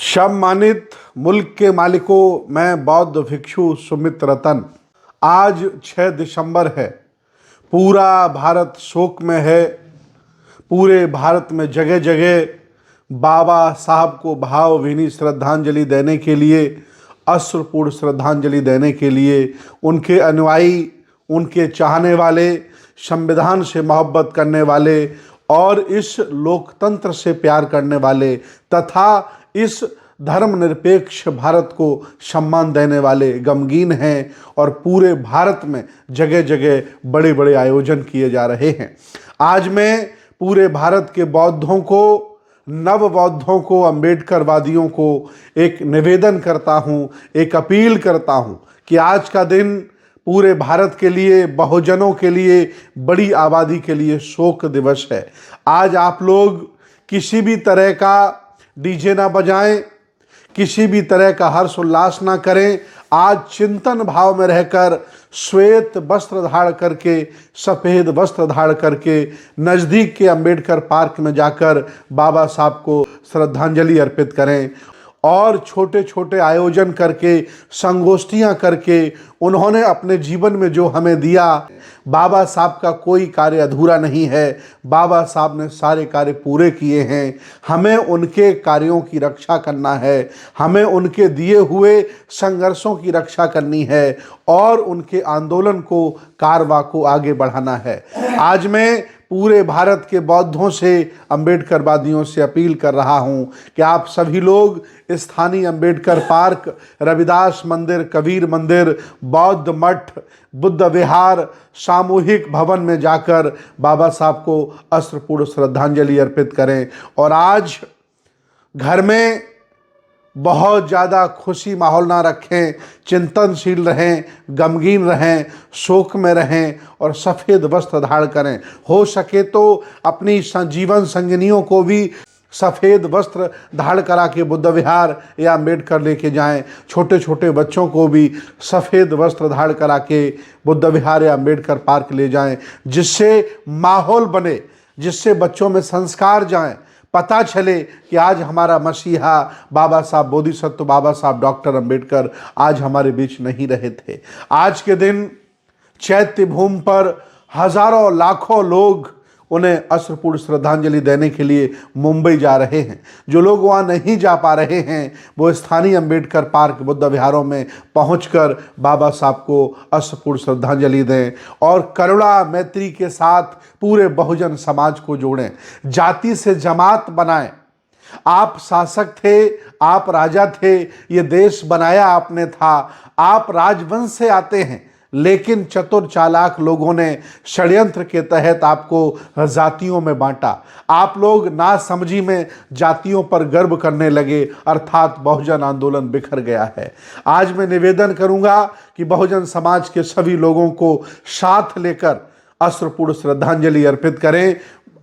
सम्मानित मुल्क के मालिकों, मैं बौद्ध भिक्षु सुमित रतन। आज 6 दिसंबर है। पूरा भारत शोक में है। पूरे भारत में जगह जगह बाबा साहब को भावभीनी श्रद्धांजलि देने के लिए, अश्रुपूर्ण श्रद्धांजलि देने के लिए उनके अनुयायी, उनके चाहने वाले, संविधान से मोहब्बत करने वाले और इस लोकतंत्र से प्यार करने वाले तथा इस धर्मनिरपेक्ष भारत को सम्मान देने वाले गमगीन हैं और पूरे भारत में जगह जगह बड़े बड़े आयोजन किए जा रहे हैं। आज मैं पूरे भारत के बौद्धों को, नव बौद्धों को, अम्बेडकरवादियों को एक निवेदन करता हूं, एक अपील करता हूं कि आज का दिन पूरे भारत के लिए, बहुजनों के लिए, बड़ी आबादी के लिए शोक दिवस है। आज आप लोग किसी भी तरह का डीजे ना बजाएं, किसी भी तरह का हर्ष उल्लास ना करें। आज चिंतन भाव में रहकर श्वेत वस्त्र धारण करके, सफ़ेद वस्त्र धारण करके नज़दीक के अंबेडकर पार्क में जाकर बाबा साहब को श्रद्धांजलि अर्पित करें और छोटे छोटे आयोजन करके, संगोष्ठियां करके उन्होंने अपने जीवन में जो हमें दिया, बाबा साहब का कोई कार्य अधूरा नहीं है। बाबा साहब ने सारे कार्य पूरे किए हैं। हमें उनके कार्यों की रक्षा करना है, हमें उनके दिए हुए संघर्षों की रक्षा करनी है और उनके आंदोलन को, कारवा को आगे बढ़ाना है। आज मैं पूरे भारत के बौद्धों से, अम्बेडकरवादियों से अपील कर रहा हूं कि आप सभी लोग स्थानीय अम्बेडकर पार्क, रविदास मंदिर, कबीर मंदिर, बौद्ध मठ, बुद्ध विहार, सामूहिक भवन में जाकर बाबा साहब को अश्रुपूर्ण श्रद्धांजलि अर्पित करें। और आज घर में बहुत ज़्यादा खुशी माहौल ना रखें, चिंतनशील रहें, गमगीन रहें, शोक में रहें और सफ़ेद वस्त्र धारण करें। हो सके तो अपनी जीवन संगिनियों को भी सफ़ेद वस्त्र धारण करा के बुद्ध विहार या अम्बेडकर लेके जाएं। छोटे छोटे बच्चों को भी सफ़ेद वस्त्र धारण करा के बुद्ध विहार या अम्बेडकर पार्क ले जाएं, जिससे माहौल बने, जिससे बच्चों में संस्कार जाएं, पता चले कि आज हमारा मसीहा बाबा साहब, बोधिसत्व बाबा साहब डॉक्टर अम्बेडकर आज हमारे बीच नहीं रहे थे। आज के दिन चैत्य भूमि पर हजारों लाखों लोग उन्हें अश्रुपूर्ण श्रद्धांजलि देने के लिए मुंबई जा रहे हैं। जो लोग वहाँ नहीं जा पा रहे हैं वो स्थानीय अम्बेडकर पार्क, बुद्ध विहारों में पहुंचकर बाबा साहब को अश्रुपूर्ण श्रद्धांजलि दें और करुणा मैत्री के साथ पूरे बहुजन समाज को जोड़ें, जाति से जमात बनाएं। आप शासक थे, आप राजा थे, ये देश बनाया आपने था, आप राजवंश से आते हैं, लेकिन चतुर चालाक लोगों ने षड्यंत्र के तहत आपको जातियों में बांटा। आप लोग नासमझी में जातियों पर गर्व करने लगे, अर्थात बहुजन आंदोलन बिखर गया है। आज मैं निवेदन करूंगा कि बहुजन समाज के सभी लोगों को साथ लेकर अश्रुपूर्ण श्रद्धांजलि अर्पित करें।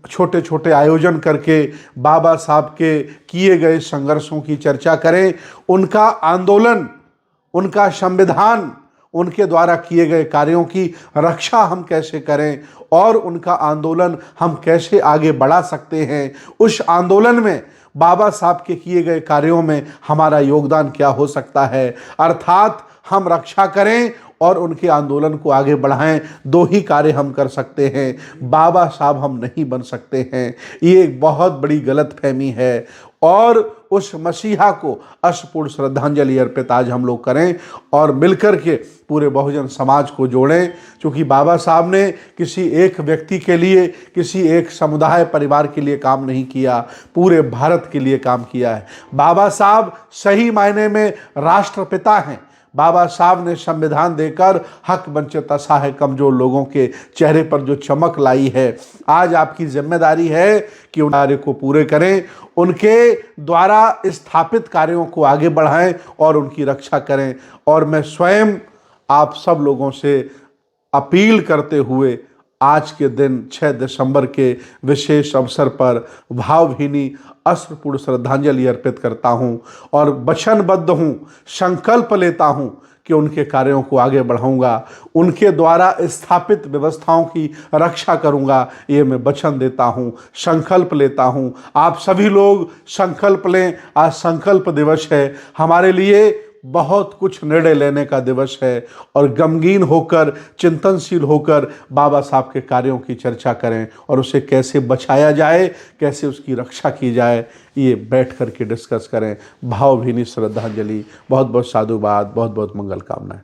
छोटे छोटे आयोजन करके बाबा साहब के किए गए संघर्षों की चर्चा करें, उनका आंदोलन, उनका संविधान, उनके द्वारा किए गए कार्यों की रक्षा हम कैसे करें और उनका आंदोलन हम कैसे आगे बढ़ा सकते हैं। उस आंदोलन में बाबा साहब के किए गए कार्यों में हमारा योगदान क्या हो सकता है, अर्थात हम रक्षा करें और उनके आंदोलन को आगे बढ़ाएं। दो ही कार्य हम कर सकते हैं, बाबा साहब हम नहीं बन सकते हैं। ये एक बहुत बड़ी गलतफहमी है और उस मसीहा को अश्रुपूर्ण श्रद्धांजलि अर्पित आज हम लोग करें और मिलकर के पूरे बहुजन समाज को जोड़ें। क्योंकि बाबा साहब ने किसी एक व्यक्ति के लिए, किसी एक समुदाय परिवार के लिए काम नहीं किया, पूरे भारत के लिए काम किया है। बाबा साहब सही मायने में राष्ट्रपिता हैं। बाबा साहब ने संविधान देकर हक वंचित असहाय कमजोर लोगों के चेहरे पर जो चमक लाई है, आज आपकी जिम्मेदारी है कि उन कार्य को पूरे करें, उनके द्वारा स्थापित कार्यों को आगे बढ़ाएं और उनकी रक्षा करें। और मैं स्वयं आप सब लोगों से अपील करते हुए आज के दिन 6 दिसंबर के विशेष अवसर पर भावभीनी अश्रुपूर्ण श्रद्धांजलि अर्पित करता हूं और वचनबद्ध हूं, संकल्प लेता हूं कि उनके कार्यों को आगे बढ़ाऊंगा, उनके द्वारा स्थापित व्यवस्थाओं की रक्षा करूंगा, ये मैं वचन देता हूं, संकल्प लेता हूं। आप सभी लोग संकल्प लें। आज संकल्प दिवस है, हमारे लिए बहुत कुछ निर्णय लेने का दिवस है और गमगीन होकर, चिंतनशील होकर बाबा साहब के कार्यों की चर्चा करें और उसे कैसे बचाया जाए, कैसे उसकी रक्षा की जाए, ये बैठ कर के डिस्कस करें। भावभीनी श्रद्धांजलि। बहुत बहुत साधुवाद, बहुत बहुत मंगल कामनाएं।